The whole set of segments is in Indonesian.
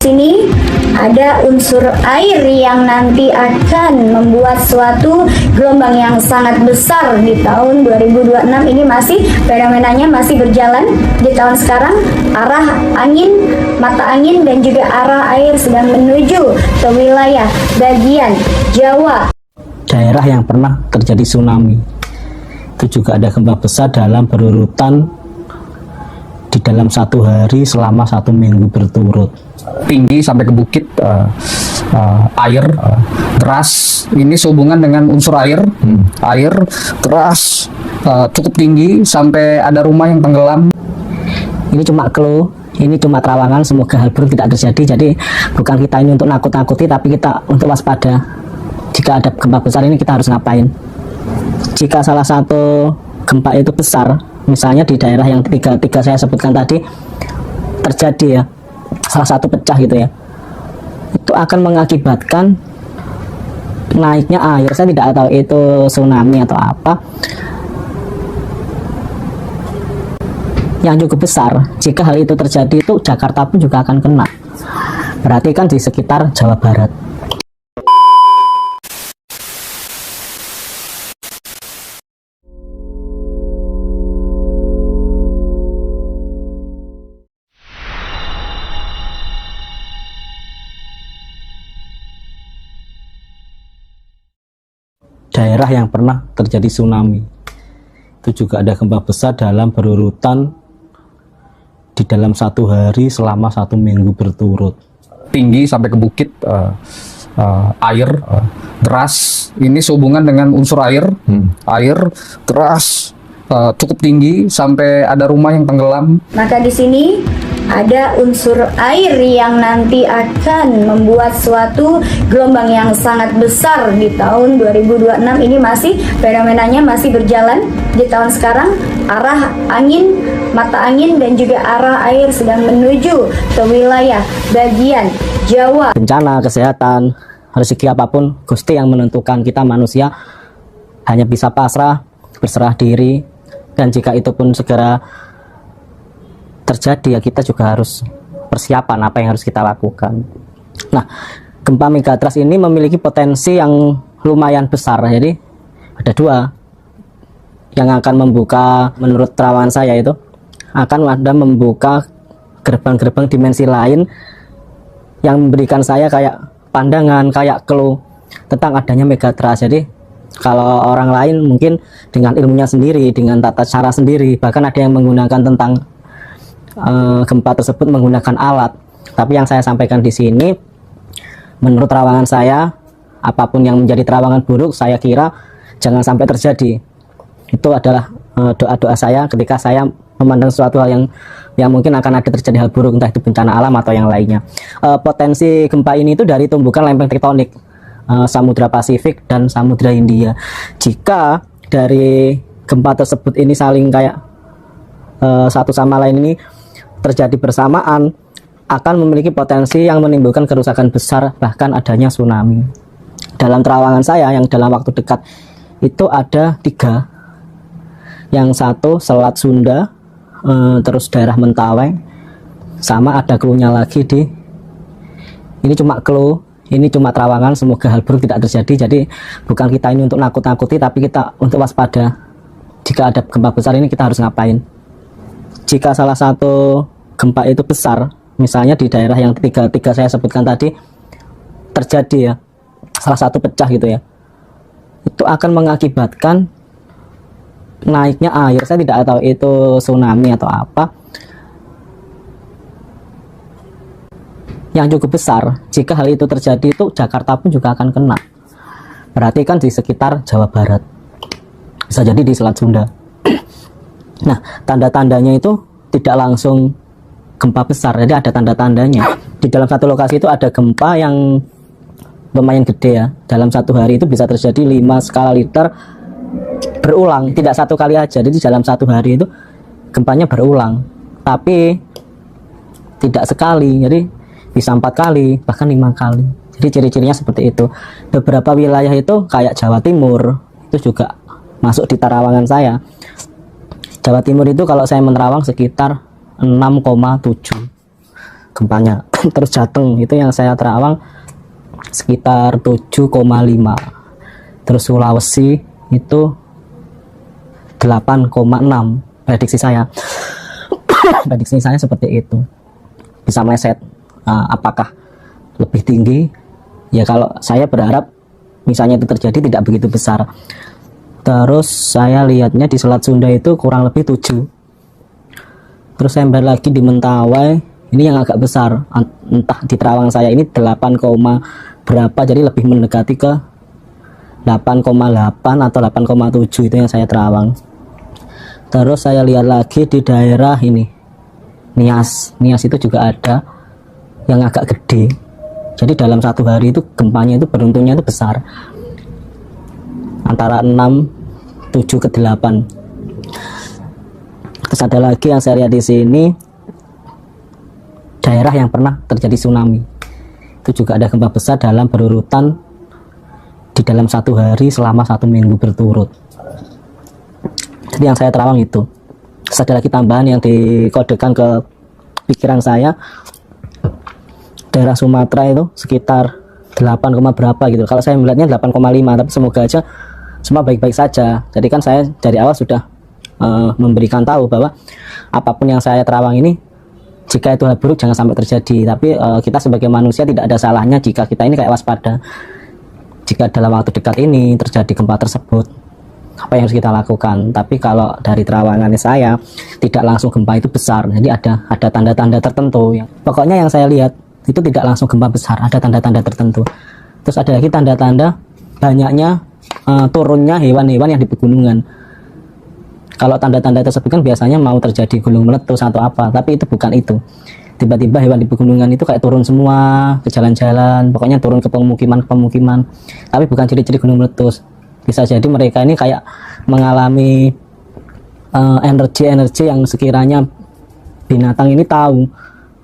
Sini ada unsur air yang nanti akan membuat suatu gelombang yang sangat besar di tahun 2026 ini. Masih fenomenanya masih berjalan di tahun sekarang. Arah angin, mata angin dan juga arah air sedang menuju ke wilayah bagian Jawa. Daerah yang pernah terjadi tsunami itu juga ada gempa besar dalam berurutan di dalam satu hari selama 1 minggu berturut. Tinggi sampai ke bukit, air deras. Ini sehubungan dengan unsur air. Air deras, cukup tinggi sampai ada rumah yang tenggelam. Ini cuma clue, ini cuma terawangan, semoga hal buruk tidak terjadi. Jadi bukan kita ini untuk nakut-nakuti, tapi kita untuk waspada. Jika ada gempa besar ini kita harus ngapain? Jika salah satu gempa itu besar, misalnya di daerah yang tiga saya sebutkan tadi terjadi ya, salah satu pecah gitu ya, itu akan mengakibatkan naiknya air. Saya tidak tahu itu tsunami atau apa yang cukup besar. Jika hal itu terjadi, itu Jakarta pun juga akan kena. Berarti kan di sekitar Jawa Barat. Daerah yang pernah terjadi tsunami itu juga ada gempa besar dalam berurutan di dalam satu hari selama 1 minggu berturut. Tinggi sampai ke bukit, air deras. Ini sehubungan dengan unsur air. Air deras, cukup tinggi sampai ada rumah yang tenggelam. Maka di sini ada unsur air yang nanti akan membuat suatu gelombang yang sangat besar di tahun 2026 ini. Masih fenomenanya masih berjalan di tahun sekarang. Arah angin, mata angin dan juga arah air sedang menuju ke wilayah bagian Jawa. Bencana, kesehatan, rezeki apapun, Gusti yang menentukan. Kita manusia hanya bisa pasrah, berserah diri, dan jika itu pun segera terjadi ya kita juga harus persiapan apa yang harus kita lakukan. Nah, gempa megatrust ini memiliki potensi yang lumayan besar. Jadi ada 2 yang akan membuka, menurut terawangan saya itu akan ada membuka gerbang-gerbang dimensi lain yang memberikan saya kayak pandangan, kayak clue tentang adanya megatrust. Jadi kalau orang lain mungkin dengan ilmunya sendiri, dengan tata cara sendiri, bahkan ada yang menggunakan tentang gempa tersebut menggunakan alat. Tapi yang saya sampaikan di sini, menurut terawangan saya, apapun yang menjadi terawangan buruk, saya kira jangan sampai terjadi. Itu adalah doa-doa saya ketika saya memandang suatu hal yang mungkin akan ada terjadi hal buruk, entah itu bencana alam atau yang lainnya. Potensi gempa ini itu dari tumbukan lempeng tektonik, Samudra Pasifik dan Samudra Hindia. Jika dari gempa tersebut ini saling kayak satu sama lain ini terjadi bersamaan, akan memiliki potensi yang menimbulkan kerusakan besar, bahkan adanya tsunami. Dalam terawangan saya yang dalam waktu dekat itu ada 3. Yang satu Selat Sunda, terus daerah Mentawai, sama ada clue-nya lagi di ini cuma clue, ini cuma terawangan, semoga hal buruk tidak terjadi. Jadi bukan kita ini untuk nakut-nakuti, tapi kita untuk waspada. Jika ada gempa besar ini kita harus ngapain? Jika salah satu gempa itu besar, misalnya di daerah yang tiga saya sebutkan tadi terjadi ya, salah satu pecah gitu ya, itu akan mengakibatkan naiknya air. Saya tidak tahu itu tsunami atau apa yang cukup besar. Jika hal itu terjadi, itu Jakarta pun juga akan kena. Berarti kan di sekitar Jawa Barat, bisa jadi di Selat Sunda. Nah, tanda-tandanya itu tidak langsung gempa besar, jadi ada tanda-tandanya. Di dalam satu lokasi itu ada gempa yang lumayan gede ya. Dalam satu hari itu bisa terjadi 5 skala Richter berulang, tidak satu kali aja. Jadi dalam satu hari itu gempanya berulang, tapi tidak sekali, jadi bisa 4 kali, bahkan 5 kali. Jadi ciri-cirinya seperti itu. Beberapa wilayah itu kayak Jawa Timur itu juga masuk di terawangan saya. Jawa Timur itu kalau saya menerawang sekitar 6,7 gempanya. terus Jateng itu yang saya terawang sekitar 7,5, terus Sulawesi itu 8,6 prediksi saya. Prediksi saya seperti itu, bisa meleset. Apakah lebih tinggi? Ya kalau saya berharap misalnya itu terjadi tidak begitu besar. Terus saya lihatnya di Selat Sunda itu kurang lebih 7. Terus saya lagi di Mentawai, ini yang agak besar, entah di terawang saya ini 8, berapa, jadi lebih mendekati ke 8,8 atau 8,7 itu yang saya terawang. Terus saya lihat lagi di daerah ini Nias itu juga ada yang agak gede, jadi dalam satu hari itu gempanya itu beruntungnya itu besar, antara 6, 7 ke 8. Terus ada lagi yang saya lihat di sini daerah yang pernah terjadi tsunami, itu juga ada gempa besar dalam berurutan di dalam satu hari selama 1 minggu berturut. Jadi yang saya terawang itu. Terus ada lagi tambahan yang dikodekan ke pikiran saya, daerah Sumatera itu sekitar 8, berapa gitu. Kalau saya melihatnya 8,5, tapi semoga aja semua baik-baik saja. Jadi kan saya dari awal sudah memberikan tahu bahwa apapun yang saya terawang ini, jika itu hal buruk jangan sampai terjadi. Tapi kita sebagai manusia tidak ada salahnya jika kita ini kayak waspada. Jika dalam waktu dekat ini terjadi gempa tersebut, apa yang harus kita lakukan? Tapi kalau dari terawangan saya tidak langsung gempa itu besar, jadi ada tanda-tanda tertentu ya. Pokoknya yang saya lihat itu tidak langsung gempa besar, ada tanda-tanda tertentu. Terus ada lagi tanda-tanda banyaknya turunnya hewan-hewan yang di pegunungan. Kalau tanda-tanda tersebut kan biasanya mau terjadi gunung meletus atau apa, tapi itu bukan itu. Tiba-tiba hewan di pegunungan itu kayak turun semua ke jalan-jalan, pokoknya turun ke pemukiman, tapi bukan ciri-ciri gunung meletus. Bisa jadi mereka ini kayak mengalami energi-energi yang sekiranya binatang ini tahu,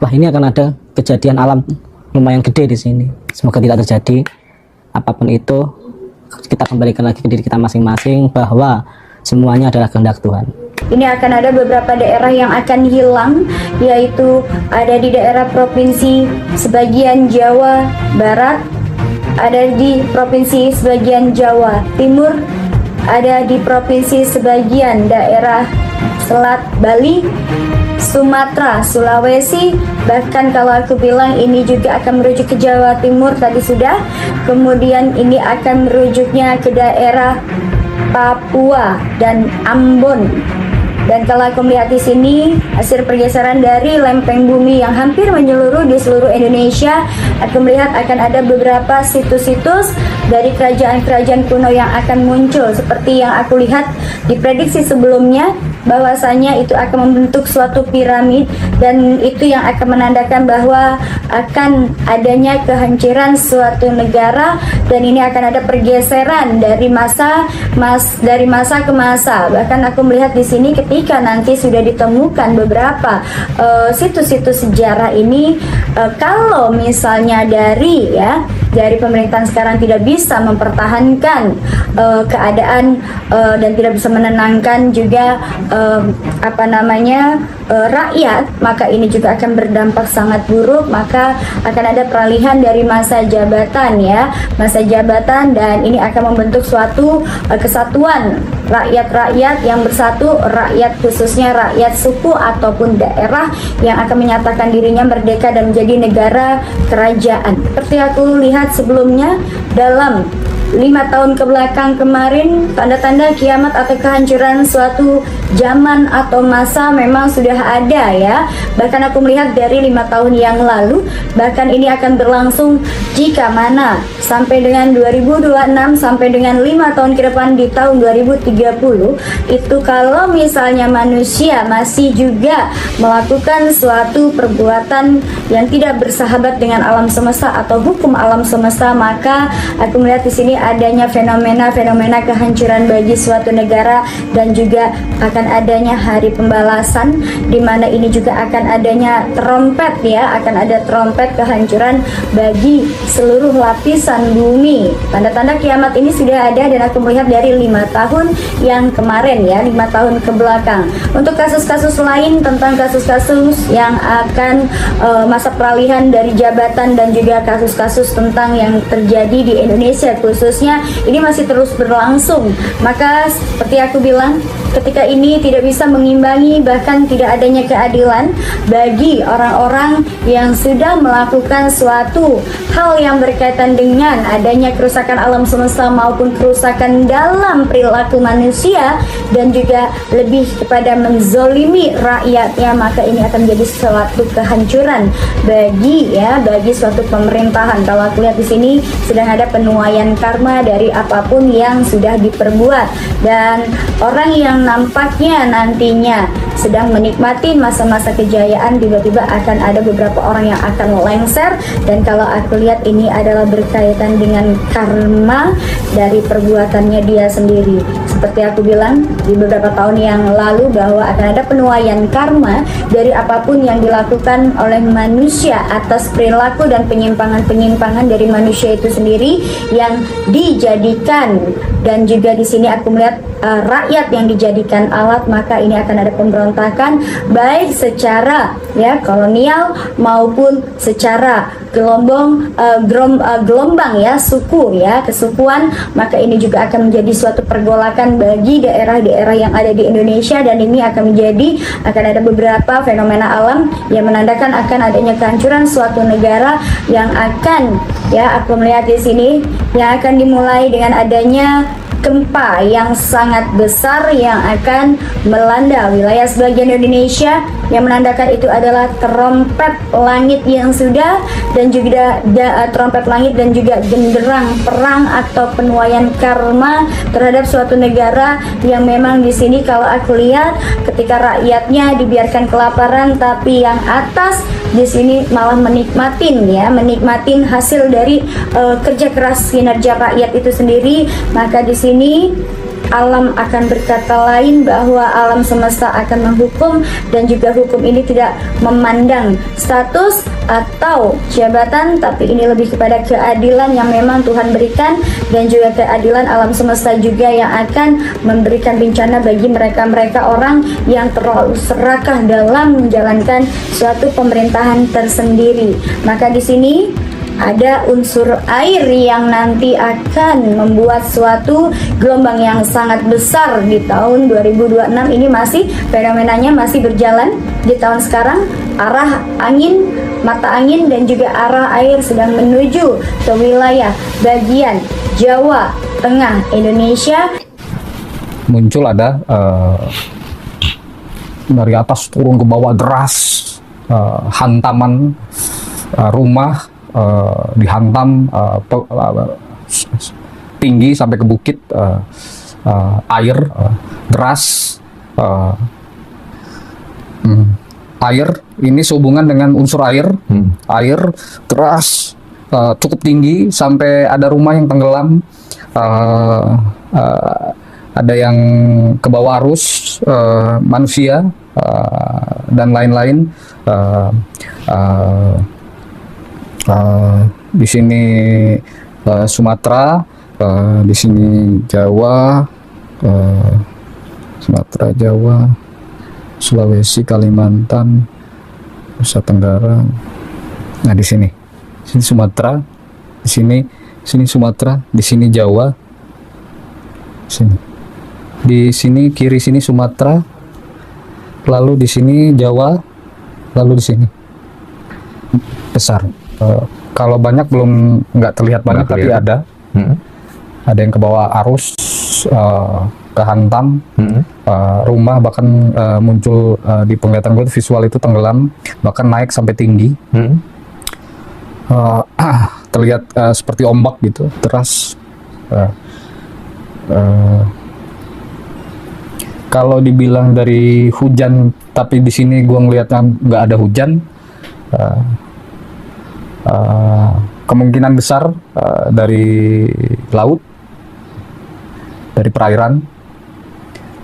wah ini akan ada kejadian alam lumayan gede di sini. Semoga tidak terjadi. Apapun itu, kita kembalikan lagi ke diri kita masing-masing bahwa semuanya adalah kehendak Tuhan. Ini akan ada beberapa daerah yang akan hilang, yaitu ada di daerah provinsi sebagian Jawa Barat, ada di provinsi sebagian Jawa Timur, ada di provinsi sebagian daerah Selat Bali, Sumatera, Sulawesi, bahkan kalau aku bilang ini juga akan merujuk ke Jawa Timur tadi sudah, kemudian ini akan merujuknya ke daerah Papua dan Ambon. Dan kalau aku melihat di sini hasil pergeseran dari lempeng bumi yang hampir menyeluruh di seluruh Indonesia, aku melihat akan ada beberapa situs-situs dari kerajaan-kerajaan kuno yang akan muncul, seperti yang aku lihat di prediksi sebelumnya, bahwasanya itu akan membentuk suatu piramid, dan itu yang akan menandakan bahwa akan adanya kehancuran suatu negara, dan ini akan ada pergeseran dari masa ke masa. Bahkan aku melihat di sini ketika nanti sudah ditemukan beberapa situs-situs sejarah ini, kalau misalnya dari pemerintahan sekarang tidak bisa mempertahankan keadaan dan tidak bisa menenangkan juga rakyat, maka ini juga akan berdampak sangat buruk. Maka akan ada peralihan dari masa jabatan dan ini akan membentuk suatu kesatuan rakyat-rakyat yang bersatu, rakyat khususnya rakyat suku ataupun daerah yang akan menyatakan dirinya merdeka dan menjadi negara kerajaan. Seperti aku lihat sebelumnya dalam 5 tahun ke belakang kemarin, tanda-tanda kiamat atau kehancuran suatu zaman atau masa memang sudah ada ya. Bahkan aku melihat dari 5 tahun yang lalu, bahkan ini akan berlangsung jika mana sampai dengan 2026, sampai dengan 5 tahun ke depan di tahun 2030, itu kalau misalnya manusia masih juga melakukan suatu perbuatan yang tidak bersahabat dengan alam semesta atau hukum alam semesta, maka aku melihat di sini adanya fenomena-fenomena kehancuran bagi suatu negara, dan juga akan adanya hari pembalasan, di mana ini juga akan adanya trompet ya, akan ada trompet kehancuran bagi seluruh lapisan bumi. Tanda-tanda kiamat ini sudah ada dan aku melihat dari 5 tahun yang kemarin ya, 5 tahun ke belakang. Untuk kasus-kasus lain tentang kasus-kasus yang akan masa peralihan dari jabatan dan juga kasus-kasus tentang yang terjadi di Indonesia khususnya, ini masih terus berlangsung. Maka seperti aku bilang, ketika ini tidak bisa mengimbangi, bahkan tidak adanya keadilan bagi orang-orang yang sudah melakukan suatu hal yang berkaitan dengan adanya kerusakan alam semesta maupun kerusakan dalam perilaku manusia, dan juga lebih kepada menzolimi rakyatnya, maka ini akan menjadi suatu kehancuran bagi suatu pemerintahan. Kalau aku lihat di sini sedang ada penuaian karma dari apapun yang sudah diperbuat, dan orang yang nampaknya nantinya sedang menikmati masa-masa kejayaan, tiba-tiba akan ada beberapa orang yang akan lengser. Dan kalau aku lihat ini adalah berkaitan dengan karma dari perbuatannya dia sendiri. Seperti aku bilang di beberapa tahun yang lalu, bahwa akan ada penuaian karma dari apapun yang dilakukan oleh manusia atas perilaku dan penyimpangan-penyimpangan dari manusia itu sendiri yang dijadikan. Dan juga di sini aku melihat rakyat yang dijadikan alat, maka ini akan ada pemberontakan baik secara ya kolonial maupun secara gelombang ya suku ya, kesukuan. Maka ini juga akan menjadi suatu pergolakan bagi daerah-daerah yang ada di Indonesia, dan ini akan ada beberapa fenomena alam yang menandakan akan adanya kehancuran suatu negara yang akan ya, aku melihat di sini yang akan dimulai dengan adanya gempa yang sangat besar yang akan melanda wilayah sebagian Indonesia, yang menandakan itu adalah trompet langit yang sudah, dan juga trompet langit dan juga genderang perang atau penuaian karma terhadap suatu negara yang memang di sini kalau aku lihat ketika rakyatnya dibiarkan kelaparan, tapi yang atas di sini malah menikmatin hasil dari kerja keras kinerja rakyat itu sendiri. Maka di sini alam akan berkata lain, bahwa alam semesta akan menghukum, dan juga hukum ini tidak memandang status atau jabatan, tapi ini lebih kepada keadilan yang memang Tuhan berikan, dan juga keadilan alam semesta juga yang akan memberikan bencana bagi mereka-mereka orang yang terlalu serakah dalam menjalankan suatu pemerintahan tersendiri. Maka di sini ada unsur air yang nanti akan membuat suatu gelombang yang sangat besar di tahun 2026 ini. Masih fenomenanya masih berjalan di tahun sekarang. Arah angin, mata angin dan juga arah air sedang menuju ke wilayah bagian Jawa Tengah Indonesia. Muncul ada dari atas turun ke bawah deras, hantaman rumah, dihantam tinggi sampai ke bukit, air deras, air ini sehubungan dengan unsur air, air deras, cukup tinggi sampai ada rumah yang tenggelam, ada yang ke bawah arus, manusia dan lain-lain. Di sini Sumatera, di sini Jawa, Sumatera, Jawa, Sulawesi, Kalimantan, Nusa Tenggara. Nah di sini Sumatera, di sini Sumatera, di sini Jawa, di sini kiri sini Sumatera, lalu di sini Jawa, lalu di sini besar. Kalau banyak belum nggak terlihat banyak, tapi ada yang ke bawah arus, kehantam, rumah bahkan muncul di penglihatan gue visual itu tenggelam, bahkan naik sampai tinggi, terlihat seperti ombak gitu, deras. Kalau dibilang dari hujan, tapi di sini gue ngeliatnya nggak ada hujan. Kemungkinan besar dari laut dari perairan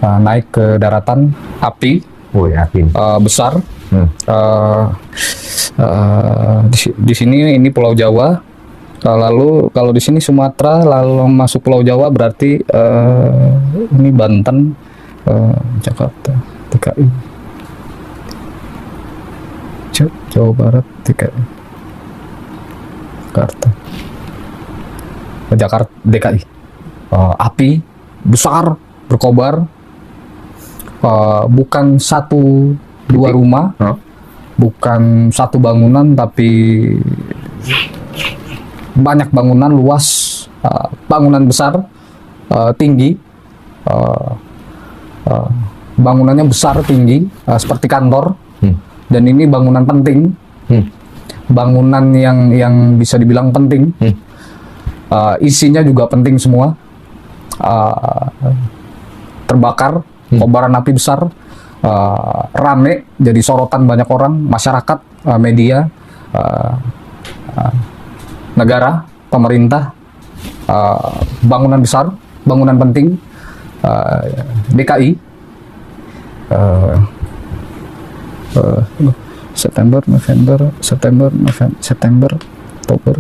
naik ke daratan, api Yakin. besar. Hmm. Di sini ini Pulau Jawa. Lalu kalau di sini Sumatera, lalu masuk Pulau Jawa berarti ini Banten, Jakarta, DKI, Jawa Barat, DKI, Jakarta, DKI. Api besar berkobar, bukan satu dua rumah, bukan satu bangunan, tapi banyak bangunan luas, bangunan besar, tinggi, bangunannya besar tinggi, seperti kantor, dan ini bangunan penting, bangunan yang bisa dibilang penting, isinya juga penting semua, terbakar, kobaran api besar, rame, jadi sorotan banyak orang, masyarakat, media, negara, pemerintah, bangunan besar, bangunan penting, DKI, September, Oktober,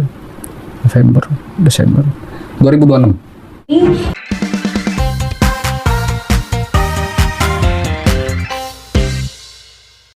November, Desember 2026.